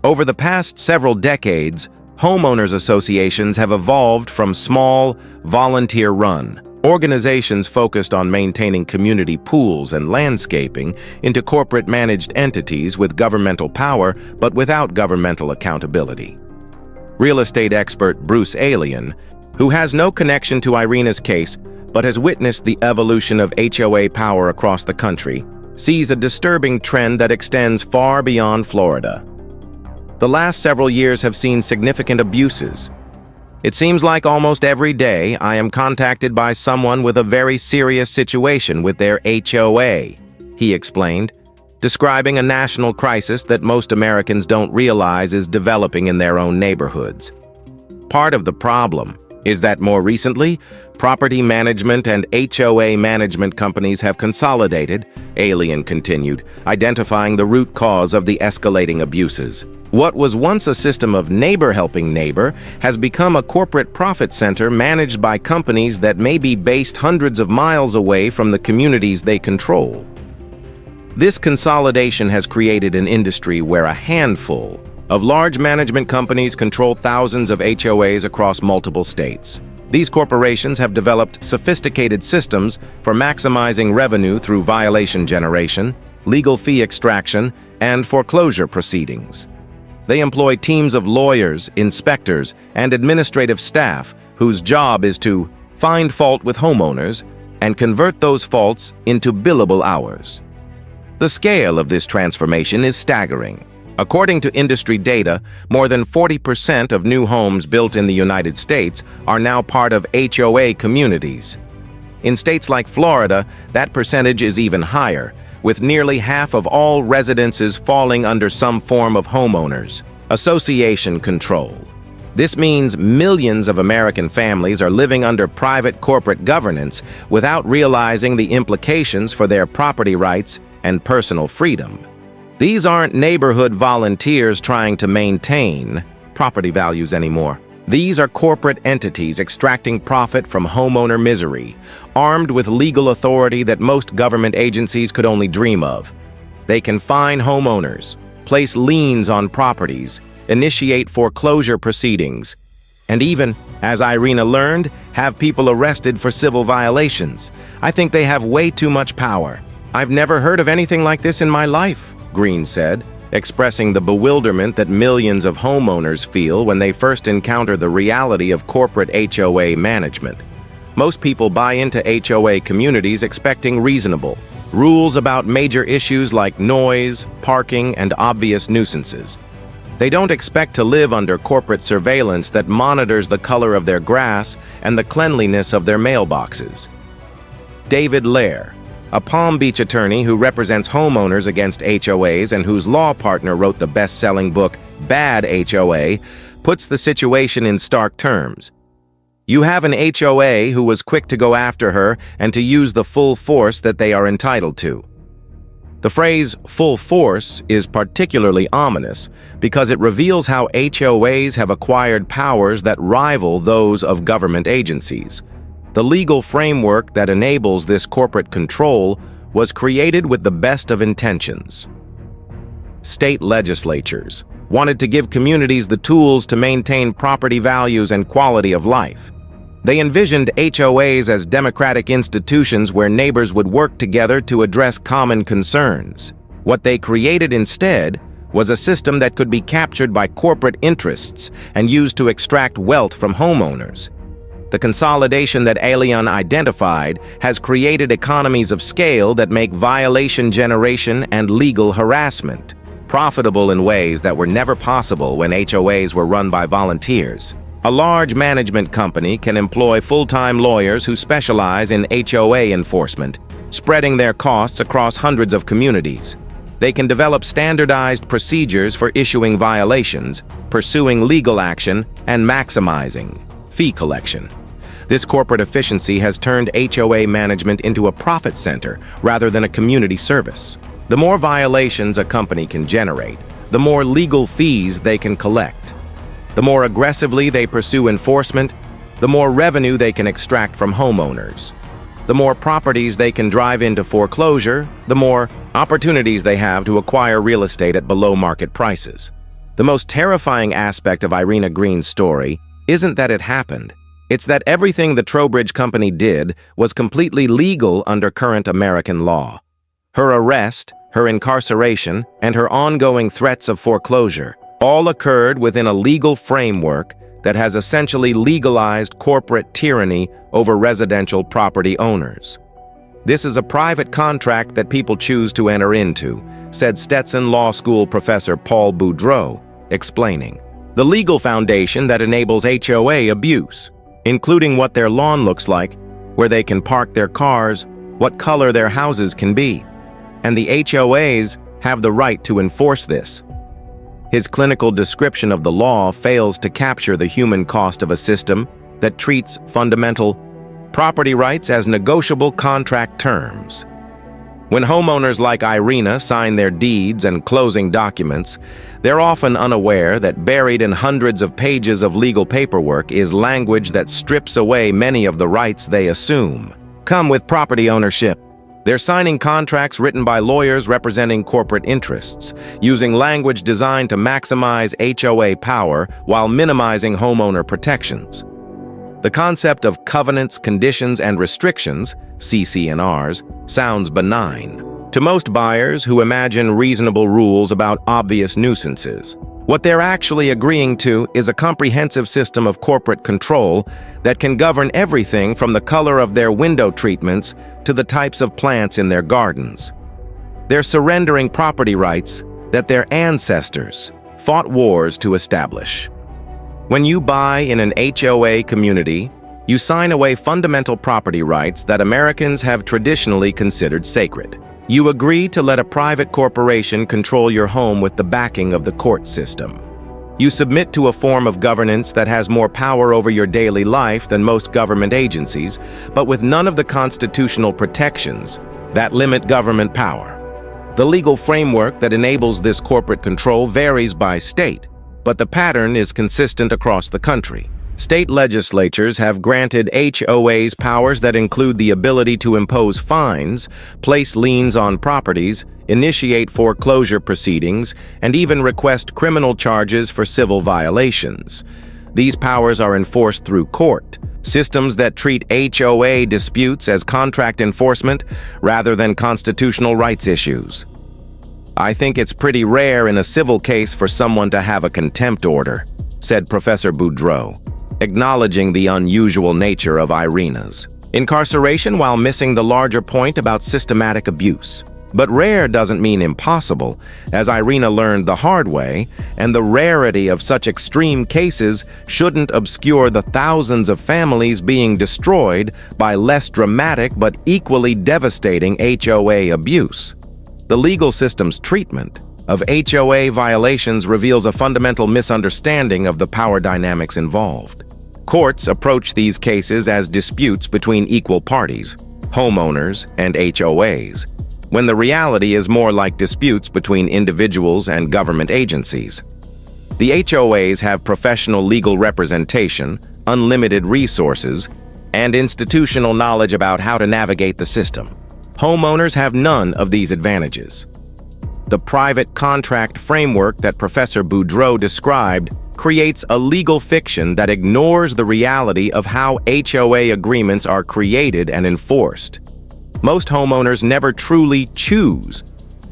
Over the past several decades, homeowners associations have evolved from small, volunteer-run organizations focused on maintaining community pools and landscaping into corporate-managed entities with governmental power but without governmental accountability. Real estate expert Bruce Alien, who has no connection to Irina's case but has witnessed the evolution of HOA power across the country, sees a disturbing trend that extends far beyond Florida. The last several years have seen significant abuses. It seems like almost every day I am contacted by someone with a very serious situation with their HOA, he explained, describing a national crisis that most Americans don't realize is developing in their own neighborhoods. Part of the problem is that more recently, property management and HOA management companies have consolidated, Alien continued, identifying the root cause of the escalating abuses. What was once a system of neighbor helping neighbor has become a corporate profit center managed by companies that may be based hundreds of miles away from the communities they control. This consolidation has created an industry where a handful of large management companies control thousands of HOAs across multiple states. These corporations have developed sophisticated systems for maximizing revenue through violation generation, legal fee extraction, and foreclosure proceedings. They employ teams of lawyers, inspectors, and administrative staff whose job is to find fault with homeowners and convert those faults into billable hours. The scale of this transformation is staggering. According to industry data, more than 40% of new homes built in the United States are now part of HOA communities. In states like Florida, that percentage is even higher, with nearly half of all residences falling under some form of homeowners association control. This means millions of American families are living under private corporate governance without realizing the implications for their property rights and personal freedom. These aren't neighborhood volunteers trying to maintain property values anymore. These are corporate entities extracting profit from homeowner misery, armed with legal authority that most government agencies could only dream of. They can fine homeowners, place liens on properties, initiate foreclosure proceedings, and even, as Irina learned, have people arrested for civil violations. I think they have way too much power. I've never heard of anything like this in my life, Green said, expressing the bewilderment that millions of homeowners feel when they first encounter the reality of corporate HOA management. Most people buy into HOA communities expecting reasonable rules about major issues like noise, parking, and obvious nuisances. They don't expect to live under corporate surveillance that monitors the color of their grass and the cleanliness of their mailboxes. David Lair, a Palm Beach attorney who represents homeowners against HOAs and whose law partner wrote the best-selling book Bad HOA, puts the situation in stark terms. You have an HOA who was quick to go after her and to use the full force that they are entitled to. The phrase full force is particularly ominous because it reveals how HOAs have acquired powers that rival those of government agencies. The legal framework that enables this corporate control was created with the best of intentions. State legislatures wanted to give communities the tools to maintain property values and quality of life. They envisioned HOAs as democratic institutions where neighbors would work together to address common concerns. What they created instead was a system that could be captured by corporate interests and used to extract wealth from homeowners. The consolidation that Alien identified has created economies of scale that make violation generation and legal harassment profitable in ways that were never possible when HOAs were run by volunteers. A large management company can employ full-time lawyers who specialize in HOA enforcement, spreading their costs across hundreds of communities. They can develop standardized procedures for issuing violations, pursuing legal action, and maximizing fee collection. This corporate efficiency has turned HOA management into a profit center rather than a community service. The more violations a company can generate, the more legal fees they can collect. The more aggressively they pursue enforcement, the more revenue they can extract from homeowners. The more properties they can drive into foreclosure, the more opportunities they have to acquire real estate at below-market prices. The most terrifying aspect of Irina Green's story isn't that it happened. It's that everything the Trowbridge Company did was completely legal under current American law. Her arrest, her incarceration, and her ongoing threats of foreclosure all occurred within a legal framework that has essentially legalized corporate tyranny over residential property owners. This is a private contract that people choose to enter into, said Stetson Law School professor Paul Boudreau, explaining. The legal foundation that enables HOA abuse, including what their lawn looks like, where they can park their cars, what color their houses can be. And the HOAs have the right to enforce this. His clinical description of the law fails to capture the human cost of a system that treats fundamental property rights as negotiable contract terms. When homeowners like Irina sign their deeds and closing documents, they're often unaware that buried in hundreds of pages of legal paperwork is language that strips away many of the rights they assume come with property ownership. They're signing contracts written by lawyers representing corporate interests, using language designed to maximize HOA power while minimizing homeowner protections. The concept of covenants, conditions, and restrictions, CC&Rs, sounds benign to most buyers who imagine reasonable rules about obvious nuisances. What they're actually agreeing to is a comprehensive system of corporate control that can govern everything from the color of their window treatments to the types of plants in their gardens. They're surrendering property rights that their ancestors fought wars to establish. When you buy in an HOA community, you sign away fundamental property rights that Americans have traditionally considered sacred. You agree to let a private corporation control your home with the backing of the court system. You submit to a form of governance that has more power over your daily life than most government agencies, but with none of the constitutional protections that limit government power. The legal framework that enables this corporate control varies by state, but the pattern is consistent across the country. State legislatures have granted HOAs powers that include the ability to impose fines, place liens on properties, initiate foreclosure proceedings, and even request criminal charges for civil violations. These powers are enforced through court, systems that treat HOA disputes as contract enforcement rather than constitutional rights issues. I think it's pretty rare in a civil case for someone to have a contempt order, said Professor Boudreau, acknowledging the unusual nature of Irina's incarceration while missing the larger point about systematic abuse. But rare doesn't mean impossible, as Irina learned the hard way, and the rarity of such extreme cases shouldn't obscure the thousands of families being destroyed by less dramatic but equally devastating HOA abuse. The legal system's treatment of HOA violations reveals a fundamental misunderstanding of the power dynamics involved. Courts approach these cases as disputes between equal parties, homeowners and HOAs, when the reality is more like disputes between individuals and government agencies. The HOAs have professional legal representation, unlimited resources, and institutional knowledge about how to navigate the system. Homeowners have none of these advantages. The private contract framework that Professor Boudreau described creates a legal fiction that ignores the reality of how HOA agreements are created and enforced. Most homeowners never truly choose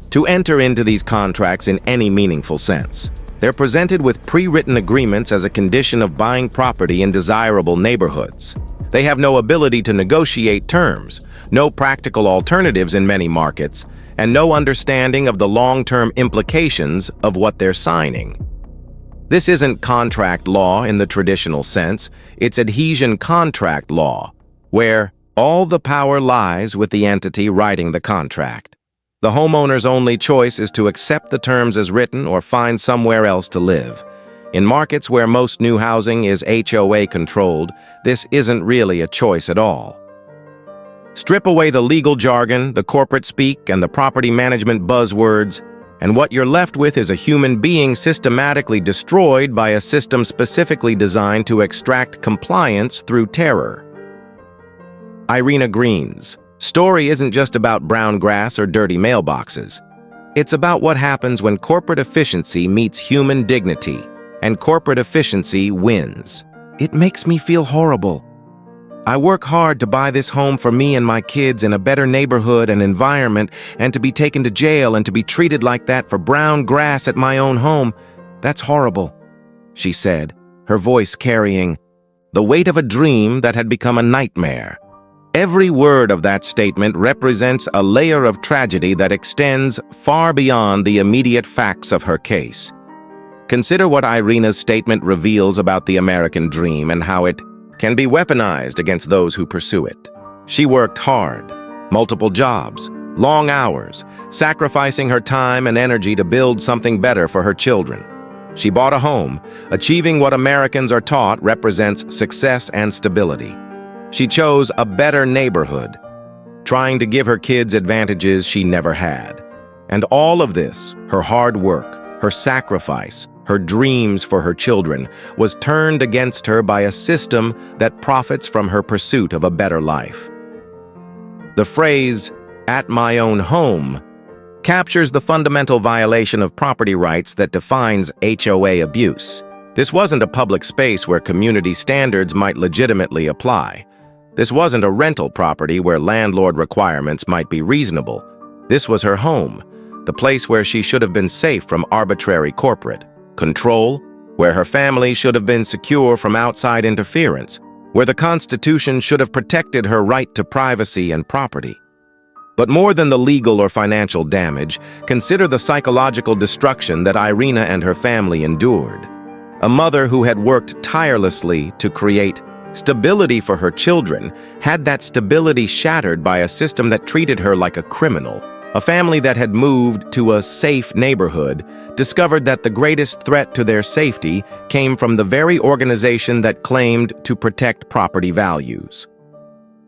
to enter into these contracts in any meaningful sense. They're presented with pre-written agreements as a condition of buying property in desirable neighborhoods. They have no ability to negotiate terms, no practical alternatives in many markets, and no understanding of the long-term implications of what they're signing. This isn't contract law in the traditional sense, it's adhesion contract law, where all the power lies with the entity writing the contract. The homeowner's only choice is to accept the terms as written or find somewhere else to live. In markets where most new housing is HOA controlled, this isn't really a choice at all. Strip away the legal jargon, the corporate speak, and the property management buzzwords, and what you're left with is a human being systematically destroyed by a system specifically designed to extract compliance through terror. Irina Green's story isn't just about brown grass or dirty mailboxes. It's about what happens when corporate efficiency meets human dignity, and corporate efficiency wins. It makes me feel horrible. I work hard to buy this home for me and my kids in a better neighborhood and environment, and to be taken to jail and to be treated like that for brown grass at my own home. That's horrible, she said, her voice carrying the weight of a dream that had become a nightmare. Every word of that statement represents a layer of tragedy that extends far beyond the immediate facts of her case. Consider what Irina's statement reveals about the American dream and how it can be weaponized against those who pursue it. She worked hard, multiple jobs, long hours, sacrificing her time and energy to build something better for her children. She bought a home, achieving what Americans are taught represents success and stability. She chose a better neighborhood, trying to give her kids advantages she never had. And all of this, her hard work, her sacrifice, her dreams for her children, was turned against her by a system that profits from her pursuit of a better life. The phrase, "at my own home," captures the fundamental violation of property rights that defines HOA abuse. This wasn't a public space where community standards might legitimately apply. This wasn't a rental property where landlord requirements might be reasonable. This was her home, the place where she should have been safe from arbitrary corporate control, where her family should have been secure from outside interference, where the Constitution should have protected her right to privacy and property. But more than the legal or financial damage, consider the psychological destruction that Irina and her family endured. A mother who had worked tirelessly to create stability for her children had that stability shattered by a system that treated her like a criminal. A family that had moved to a safe neighborhood discovered that the greatest threat to their safety came from the very organization that claimed to protect property values.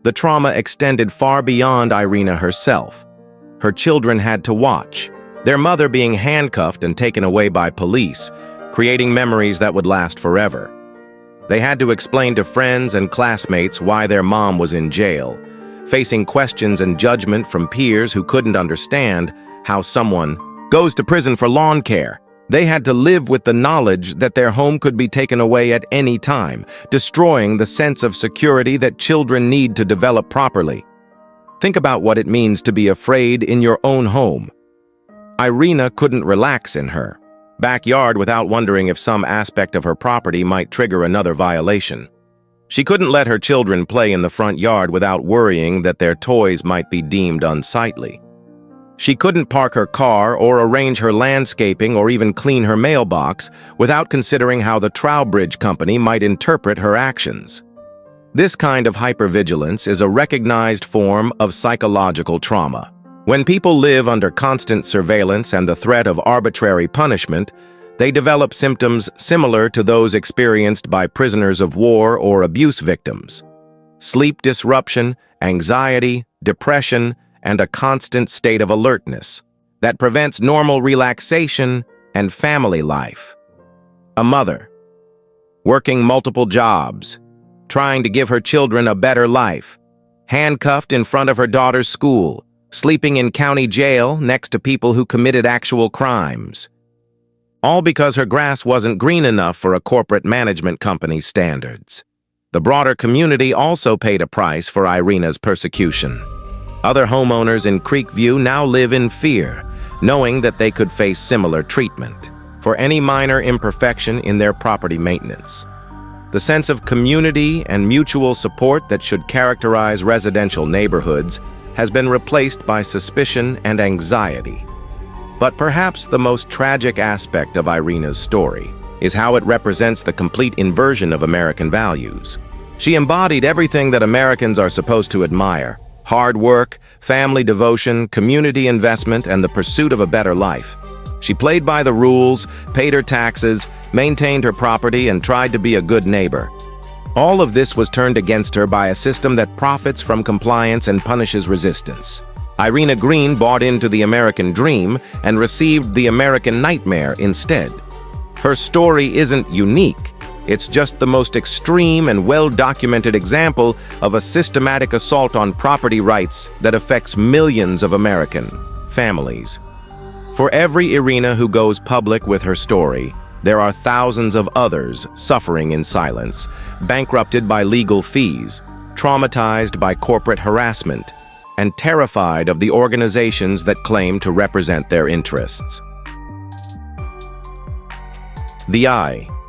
The trauma extended far beyond Irina herself. Her children had to watch, their mother being handcuffed and taken away by police, creating memories that would last forever. They had to explain to friends and classmates why their mom was in jail, facing questions and judgment from peers who couldn't understand how someone goes to prison for lawn care. They had to live with the knowledge that their home could be taken away at any time, destroying the sense of security that children need to develop properly. Think about what it means to be afraid in your own home. Irina couldn't relax in her backyard without wondering if some aspect of her property might trigger another violation. She couldn't let her children play in the front yard without worrying that their toys might be deemed unsightly. She couldn't park her car or arrange her landscaping or even clean her mailbox without considering how the Trowbridge Company might interpret her actions. This kind of hypervigilance is a recognized form of psychological trauma. When people live under constant surveillance and the threat of arbitrary punishment, they develop symptoms similar to those experienced by prisoners of war or abuse victims. Sleep disruption, anxiety, depression, and a constant state of alertness that prevents normal relaxation and family life. A mother, working multiple jobs, trying to give her children a better life, handcuffed in front of her daughter's school, sleeping in county jail next to people who committed actual crimes. All because her grass wasn't green enough for a corporate management company's standards. The broader community also paid a price for Irina's persecution. Other homeowners in Creekview now live in fear, knowing that they could face similar treatment for any minor imperfection in their property maintenance. The sense of community and mutual support that should characterize residential neighborhoods has been replaced by suspicion and anxiety. But perhaps the most tragic aspect of Irina's story is how it represents the complete inversion of American values. She embodied everything that Americans are supposed to admire: hard work, family devotion, community investment, and the pursuit of a better life. She played by the rules, paid her taxes, maintained her property, and tried to be a good neighbor. All of this was turned against her by a system that profits from compliance and punishes resistance. Irina Green bought into the American dream and received the American nightmare instead. Her story isn't unique. It's just the most extreme and well-documented example of a systematic assault on property rights that affects millions of American families. For every Irina who goes public with her story, there are thousands of others suffering in silence, bankrupted by legal fees, traumatized by corporate harassment, and terrified of the organizations that claim to represent their interests.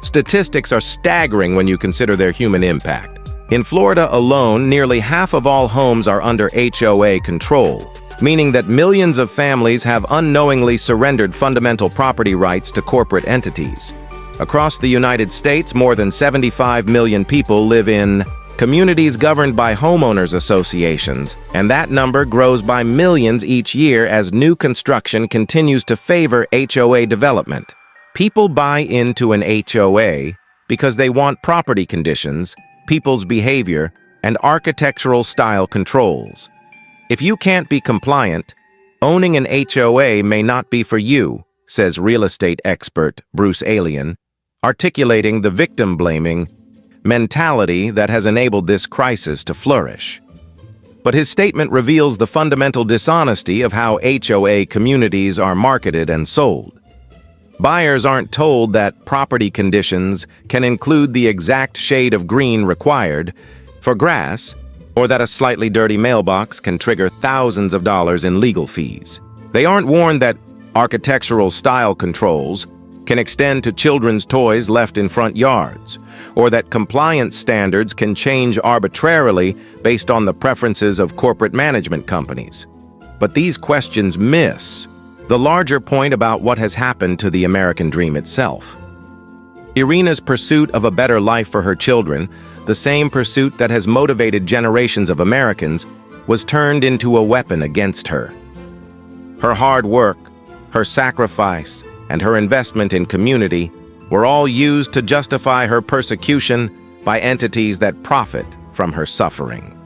Statistics are staggering when you consider their human impact. In Florida alone, nearly half of all homes are under HOA control, meaning that millions of families have unknowingly surrendered fundamental property rights to corporate entities. Across the United States, more than 75 million people live in communities governed by homeowners associations, and that number grows by millions each year as new construction continues to favor HOA development. People buy into an HOA because they want property conditions, people's behavior, and architectural style controls. If you can't be compliant, owning an HOA may not be for you, says real estate expert Bruce Alien, articulating the victim-blaming mentality that has enabled this crisis to flourish. But his statement reveals the fundamental dishonesty of how HOA communities are marketed and sold. Buyers aren't told that property conditions can include the exact shade of green required for grass, or that a slightly dirty mailbox can trigger thousands of dollars in legal fees. They aren't warned that architectural style controls can extend to children's toys left in front yards, or that compliance standards can change arbitrarily based on the preferences of corporate management companies. But these questions miss the larger point about what has happened to the American dream itself. Irina's pursuit of a better life for her children, the same pursuit that has motivated generations of Americans, was turned into a weapon against her. Her hard work, her sacrifice, and her investment in community were all used to justify her persecution by entities that profit from her suffering.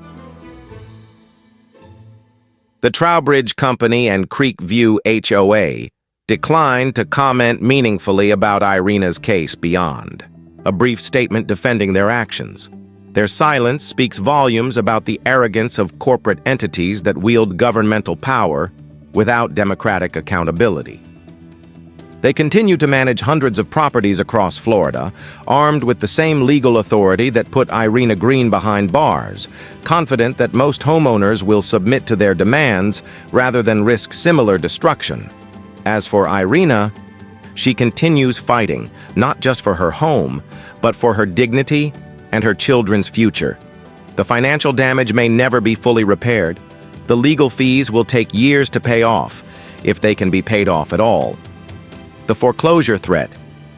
The Trowbridge Company and Creekview HOA declined to comment meaningfully about Irina's case beyond a brief statement defending their actions. Their silence speaks volumes about the arrogance of corporate entities that wield governmental power without democratic accountability. They continue to manage hundreds of properties across Florida, armed with the same legal authority that put Irina Green behind bars, confident that most homeowners will submit to their demands rather than risk similar destruction. As for Irina, she continues fighting, not just for her home, but for her dignity and her children's future. The financial damage may never be fully repaired. The legal fees will take years to pay off, if they can be paid off at all. The foreclosure threat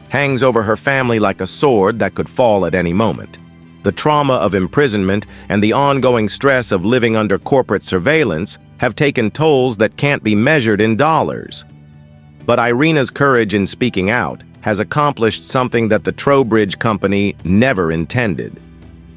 hangs over her family like a sword that could fall at any moment. The trauma of imprisonment and the ongoing stress of living under corporate surveillance have taken tolls that can't be measured in dollars. But Irina's courage in speaking out has accomplished something that the Trowbridge Company never intended.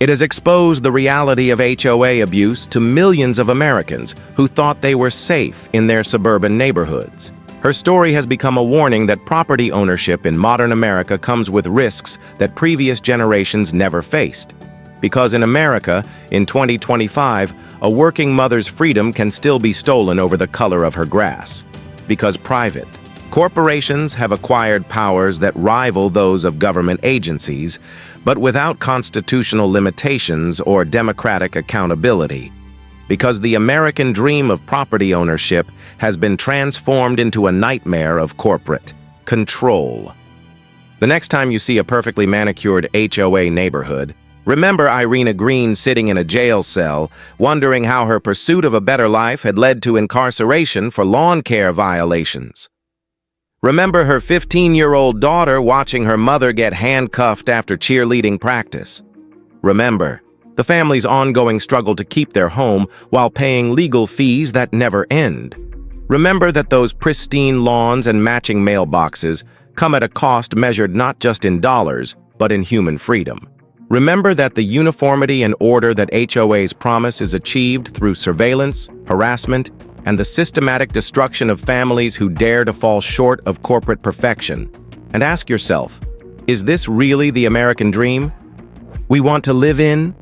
It has exposed the reality of HOA abuse to millions of Americans who thought they were safe in their suburban neighborhoods. Her story has become a warning that property ownership in modern America comes with risks that previous generations never faced. Because in America, in 2025, a working mother's freedom can still be stolen over the color of her grass. Because private corporations have acquired powers that rival those of government agencies, but without constitutional limitations or democratic accountability. Because the American dream of property ownership has been transformed into a nightmare of corporate control. The next time you see a perfectly manicured HOA neighborhood, remember Irina Green sitting in a jail cell, wondering how her pursuit of a better life had led to incarceration for lawn care violations. Remember her 15-year-old daughter watching her mother get handcuffed after cheerleading practice. Remember the family's ongoing struggle to keep their home while paying legal fees that never end. Remember that those pristine lawns and matching mailboxes come at a cost measured not just in dollars, but in human freedom. Remember that the uniformity and order that HOAs promise is achieved through surveillance, harassment, and the systematic destruction of families who dare to fall short of corporate perfection. And ask yourself, is this really the American dream we want to live in?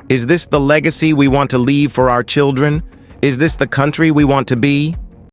Is this the legacy we want to leave for our children? Is this the country we want to be?